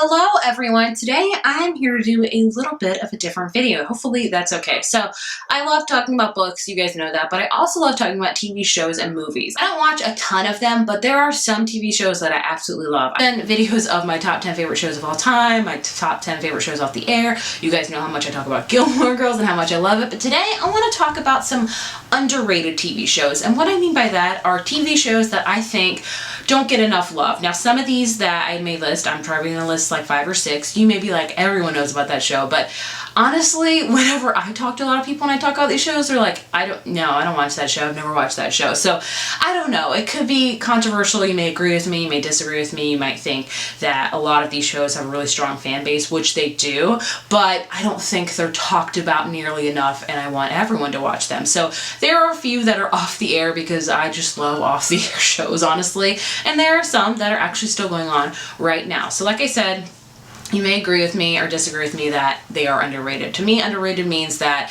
Hello everyone, today I'm here to do a little bit of a different video. Hopefully that's okay. So I love talking about books, you guys know that, but I also love talking about TV shows and movies. I don't watch a ton of them, but there are some TV shows that I absolutely love. I've done videos of my top 10 favorite shows of all time, my top 10 favorite shows off the air. You guys know how much I talk about Gilmore Girls and how much I love it, but today I want to talk about some underrated TV shows. And what I mean by that are TV shows that I think don't get enough love. Now some of these that I may list, I'm probably going to list like 5 or 6. You may be like, everyone knows about that show, but honestly, whenever I talk to a lot of people and I talk about these shows, they're like, I don't watch that show. I've never watched that show. So I don't know. It could be controversial. You may agree with me. You may disagree with me. You might think that a lot of these shows have a really strong fan base, which they do, but I don't think they're talked about nearly enough, and I want everyone to watch them. So there are a few that are off the air because I just love off the air shows, honestly, and there are some that are actually still going on right now. So like I said, you may agree with me or disagree with me that they are underrated. To me, underrated means that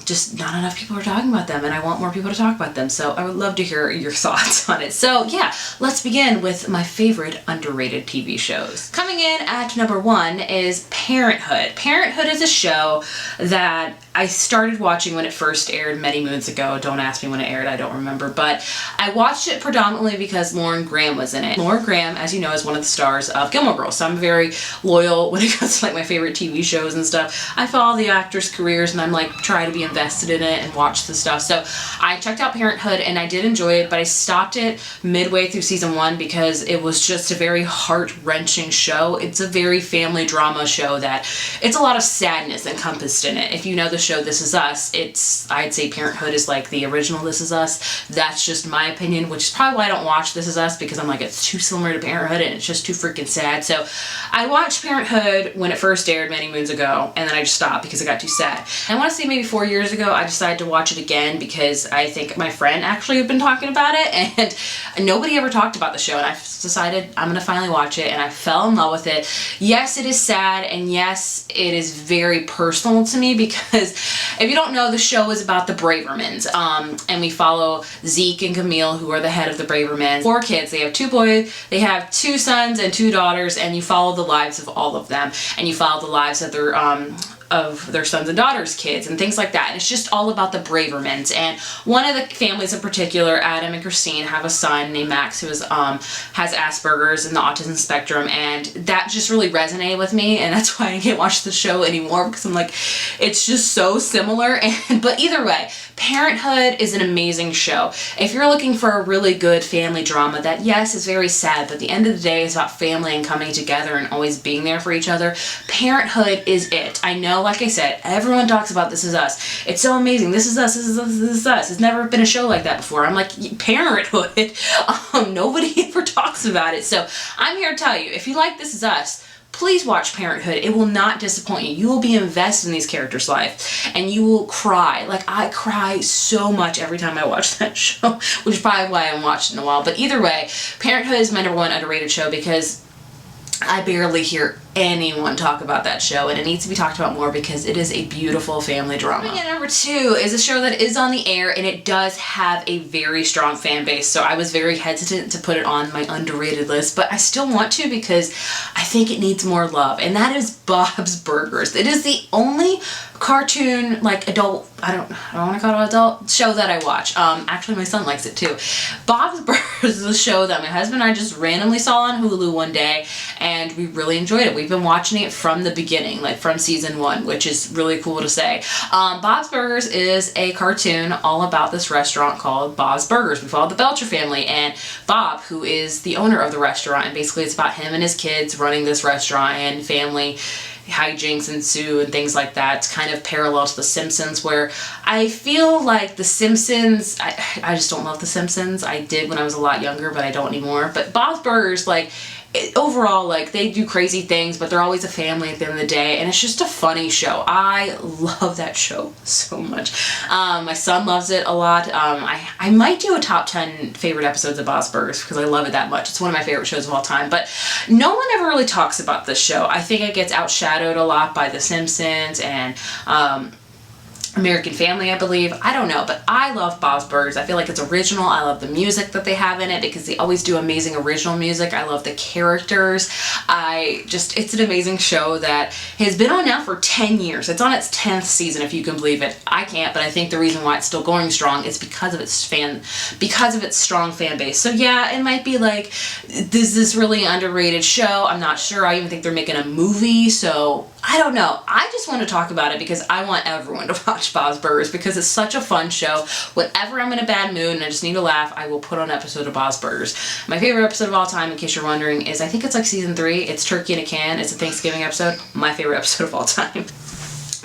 just not enough people are talking about them, and I want more people to talk about them. So I would love to hear your thoughts on it. So yeah, let's begin with my favorite underrated TV shows. Coming in at number 1 is Parenthood. Parenthood is a show that I started watching when it first aired many moons ago. Don't ask me when it aired, I don't remember, but I watched it predominantly because Lauren Graham was in it. Lauren Graham, as you know, is one of the stars of Gilmore Girls, so I'm very loyal when it comes to like my favorite TV shows and stuff. I follow the actors' careers and I'm like try to be invested in it and watch the stuff. So I checked out Parenthood and I did enjoy it, but I stopped it midway through season 1 because it was just a very heart-wrenching show. It's a very family drama show that it's a lot of sadness encompassed in it. If you know the show This Is Us, I'd say Parenthood is like the original This Is Us. That's just my opinion, which is probably why I don't watch This Is Us, because I'm like, it's too similar to Parenthood and it's just too freaking sad. So I watched Parenthood when it first aired many moons ago, and then I just stopped because it got too sad. And I want to say maybe 4 years ago I decided to watch it again because I think my friend actually had been talking about it and nobody ever talked about the show, and I decided I'm gonna finally watch it, and I fell in love with it. Yes, it is sad, and yes, it is very personal to me because if you don't know, the show is about the Bravermans, and we follow Zeke and Camille, who are the head of the Bravermans. 4 kids. They have 2 boys, they have 2 sons and 2 daughters, and you follow the lives of all of them, and you follow the lives of their sons and daughters' kids and things like that. And it's just all about the Bravermans. And one of the families in particular, Adam and Christine, have a son named Max who is has Asperger's and the autism spectrum, and that just really resonated with me, and that's why I can't watch the show anymore, because I'm like, it's just so similar. But either way, Parenthood is an amazing show. If you're looking for a really good family drama that, yes, is very sad, but at the end of the day is about family and coming together and always being there for each other, Parenthood is it. I know, like I said, everyone talks about This Is Us. It's so amazing. This Is Us, This Is Us, This Is Us. It's never been a show like that before. I'm like, Parenthood. Nobody ever talks about it. So I'm here to tell you, if you like This Is Us, please watch Parenthood. It will not disappoint you. You will be invested in these characters' life, and you will cry. Like, I cry so much every time I watch that show, which is probably why I haven't watched it in a while. But either way, Parenthood is my number 1 underrated show because I barely hear anyone talk about that show, and it needs to be talked about more because it is a beautiful family drama. Coming in at number 2 is a show that is on the air, and it does have a very strong fan base, so I was very hesitant to put it on my underrated list, but I still want to because I think it needs more love, and that is Bob's Burgers. It is the only cartoon, like adult, I don't want to call it adult show that I watch. Actually my son likes it too. Bob's Burgers is a show that my husband and I just randomly saw on Hulu one day, and we really enjoyed it. We've been watching it from the beginning, like from season 1, which is really cool to say. Bob's Burgers is a cartoon all about this restaurant called Bob's Burgers. We follow the Belcher family and Bob, who is the owner of the restaurant, and basically it's about him and his kids running this restaurant, and family hijinks ensue and things like that. It's kind of parallel to The Simpsons, where I feel like The Simpsons, I just don't love The Simpsons. I did when I was a lot younger, but I don't anymore. But Bob's Burgers, like, overall, like, they do crazy things, but they're always a family at the end of the day, and it's just a funny show. I love that show so much. My son loves it a lot. I might do a top 10 favorite episodes of Bob's Burgers because I love it that much. It's one of my favorite shows of all time, but no one ever really talks about this show. I think it gets outshadowed a lot by The Simpsons and American Family, I believe. I don't know, but I love Bob's Burgers. I feel like it's original. I love the music that they have in it because they always do amazing original music. I love the characters. It's an amazing show that has been on now for 10 years. It's on its 10th season, if you can believe it. I can't, but I think the reason why it's still going strong is because of its strong fan base. So yeah, it might be like, this really underrated show. I'm not sure. I even think they're making a movie, so I don't know. I just want to talk about it because I want everyone to watch Bob's Burgers because it's such a fun show. Whenever I'm in a bad mood and I just need to laugh, I will put on an episode of Bob's Burgers. My favorite episode of all time, in case you're wondering, is I think it's like season 3. It's Turkey in a Can. It's a Thanksgiving episode. My favorite episode of all time.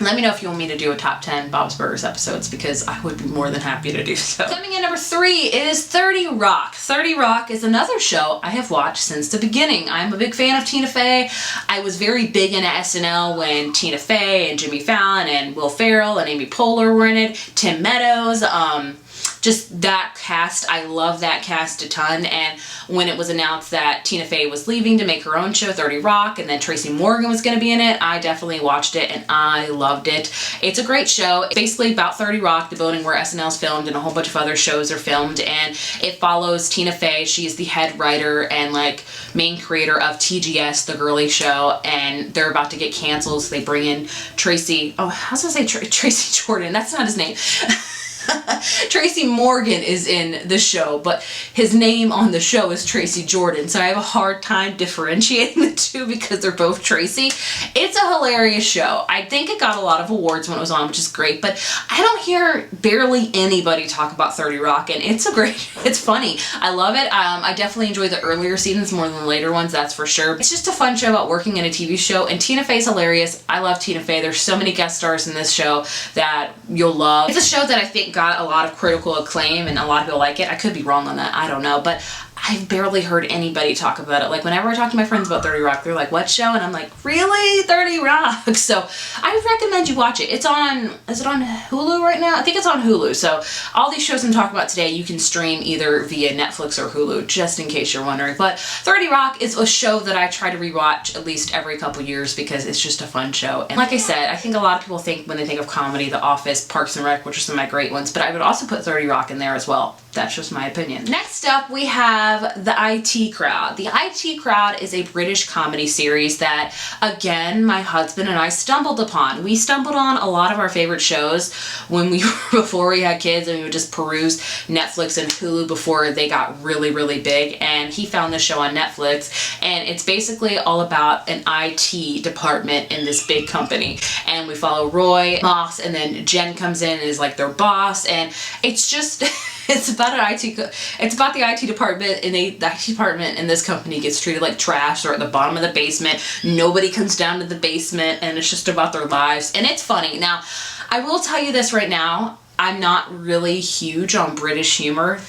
Let me know if you want me to do a top 10 Bob's Burgers episodes because I would be more than happy to do so. Coming in number 3 is 30 Rock. 30 Rock is another show I have watched since the beginning. I'm a big fan of Tina Fey. I was very big into SNL when Tina Fey and Jimmy Fallon and Will Ferrell and Amy Poehler were in it. Tim Meadows, just that cast. I love that cast a ton. And when it was announced that Tina Fey was leaving to make her own show, 30 Rock, and then Tracy Morgan was going to be in it, I definitely watched it and I loved it. It's a great show. It's basically about 30 Rock, the building where SNL's filmed and a whole bunch of other shows are filmed, and it follows Tina Fey. She's the head writer and like main creator of TGS, the girly show, and they're about to get canceled, so they bring in Tracy, oh, I was gonna say Tracy Jordan, that's not his name. Tracy Morgan is in the show, but his name on the show is Tracy Jordan, so I have a hard time differentiating the two because they're both Tracy. It's a hilarious show. I think it got a lot of awards when it was on, which is great, but I don't hear barely anybody talk about 30 Rock, and it's funny. I love it. I definitely enjoy the earlier seasons more than the later ones, that's for sure. It's just a fun show about working in a TV show, and Tina Fey's hilarious. I love Tina Fey. There's so many guest stars in this show that you'll love. It's a show that I think got a lot of critical acclaim and a lot of people like it. I could be wrong on that, I don't know, but I've barely heard anybody talk about it. Like whenever I talk to my friends about 30 Rock, they're like, what show? And I'm like, really? 30 Rock? So I recommend you watch it. It's on, is it on Hulu right now? I think it's on Hulu. So all these shows I'm talking about today, you can stream either via Netflix or Hulu, just in case you're wondering. But 30 Rock is a show that I try to rewatch at least every couple years because it's just a fun show. And like I said, I think a lot of people think when they think of comedy, The Office, Parks and Rec, which are some of my great ones, but I would also put 30 Rock in there as well. That's just my opinion. Next up, we have The IT Crowd. The IT Crowd is a British comedy series that, again, my husband and I stumbled upon. We stumbled on a lot of our favorite shows before we had kids, and we would just peruse Netflix and Hulu before they got really, really big, and he found this show on Netflix, and it's basically all about an IT department in this big company, and we follow Roy, Moss, and then Jen comes in and is like their boss, and it's just... It's about the IT department, and the IT department in this company gets treated like trash. They're at the bottom of the basement. Nobody comes down to the basement, and it's just about their lives, and it's funny. Now, I will tell you this right now. I'm not really huge on British humor.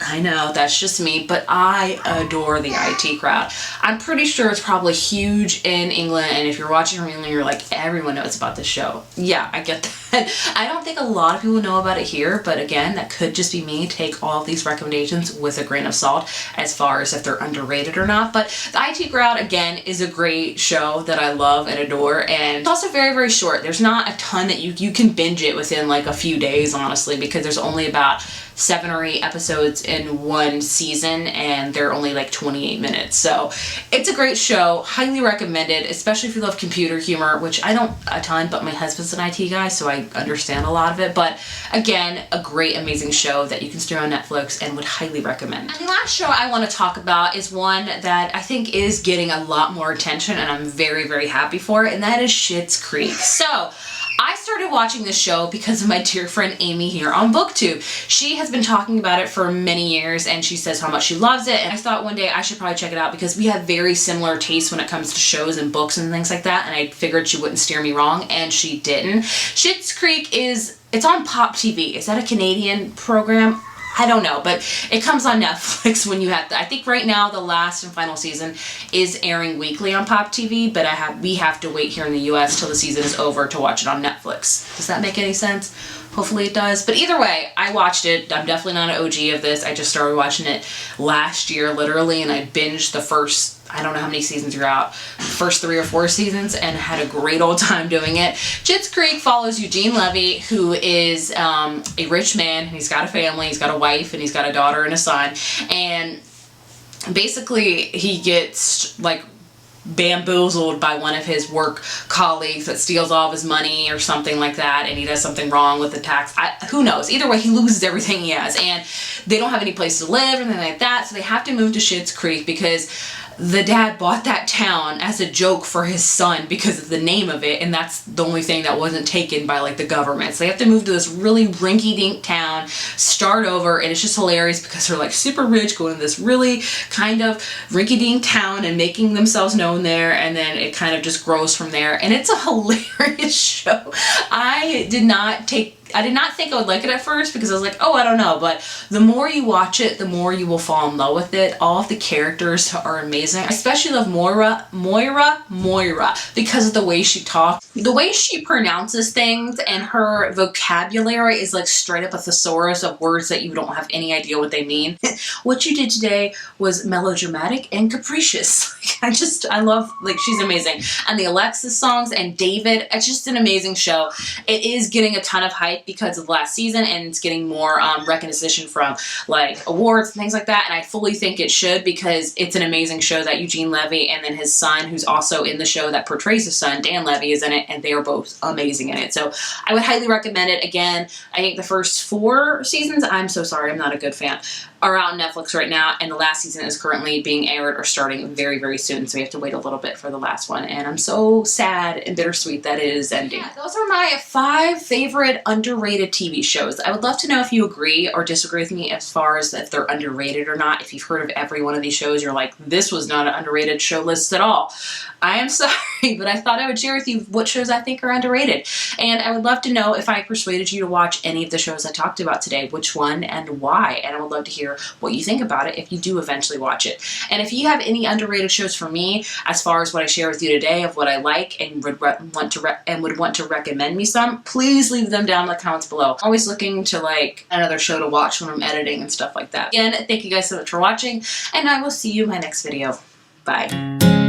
I know, that's just me, but I adore The IT Crowd. I'm pretty sure it's probably huge in England, and if you're watching from England, you're like, everyone knows about this show. Yeah, I get that. I don't think a lot of people know about it here, but again, that could just be me. Take all of these recommendations with a grain of salt as far as if they're underrated or not. But The IT Crowd, again, is a great show that I love and adore, and it's also very, very short. There's not a ton that you can binge it within like a few days, honestly, because there's only about 7 or 8 episodes in one season, and they're only like 28 minutes. So it's a great show, highly recommended, especially if you love computer humor, which I don't a ton, but my husband's an IT guy, so I understand a lot of it. But again, a great, amazing show that you can stream on Netflix and would highly recommend. And the last show I want to talk about is one that I think is getting a lot more attention, and I'm very, very happy for it, and that is Schitt's Creek. So I started watching this show because of my dear friend Amy here on BookTube. She has been talking about it for many years, and she says how much she loves it, and I thought one day I should probably check it out because we have very similar tastes when it comes to shows and books and things like that, and I figured she wouldn't steer me wrong, and she didn't. Schitt's Creek it's on Pop TV. Is that a Canadian program? I don't know, but it comes on Netflix when you have to. I think right now the last and final season is airing weekly on Pop TV, but we have to wait here in the US till the season is over to watch it on Netflix. Does that make any sense? Hopefully it does. But either way, I watched it. I'm definitely not an OG of this. I just started watching it last year, literally, and I binged the first, I don't know how many seasons are out, first 3 or 4 seasons, and had a great old time doing it. Schitt's Creek follows Eugene Levy, who is a rich man. He's got a family, he's got a wife, and he's got a daughter and a son. And basically, he gets like bamboozled by one of his work colleagues that steals all of his money or something like that, and he does something wrong with the tax. Who knows? Either way, he loses everything he has, and they don't have any place to live or anything like that, so they have to move to Schitt's Creek because the dad bought that town as a joke for his son because of the name of it, and that's the only thing that wasn't taken by like the government. So they have to move to this really rinky-dink town, start over, and it's just hilarious because they're like super rich, going to this really kind of rinky-dink town and making themselves known there, and then it kind of just grows from there, and it's a hilarious show. I did not think I would like it at first because I was like, oh, I don't know. But the more you watch it, the more you will fall in love with it. All of the characters are amazing. I especially love Moira, because of the way she talks. The way she pronounces things, and her vocabulary is like straight up a thesaurus of words that you don't have any idea what they mean. What you did today was melodramatic and capricious. I love, like, she's amazing. And the Alexis songs and David, it's just an amazing show. It is getting a ton of hype because of last season, and it's getting more recognition from like awards and things like that, and I fully think it should because it's an amazing show that Eugene Levy and then his son, who's also in the show that portrays his son, Dan Levy, is in it, and they are both amazing in it. So I would highly recommend it. Again, I think the first 4 seasons, I'm so sorry, I'm not a good fan, are out on Netflix right now, and the last season is currently being aired or starting very, very soon, so we have to wait a little bit for the last one, and I'm so sad and bittersweet that it is ending. Yeah, those are my 5 favorite underrated TV shows. I would love to know if you agree or disagree with me as far as if they're underrated or not. If you've heard of every one of these shows, you're like, this was not an underrated show list at all. I am sorry, but I thought I would share with you what shows I think are underrated. And I would love to know if I persuaded you to watch any of the shows I talked about today, which one and why. And I would love to hear what you think about it if you do eventually watch it. And if you have any underrated shows for me, as far as what I share with you today of what I like and would want to recommend me some, please leave them down in the comments below. I'm always looking to like another show to watch when I'm editing and stuff like that. Again, thank you guys so much for watching, and I will see you in my next video. Bye.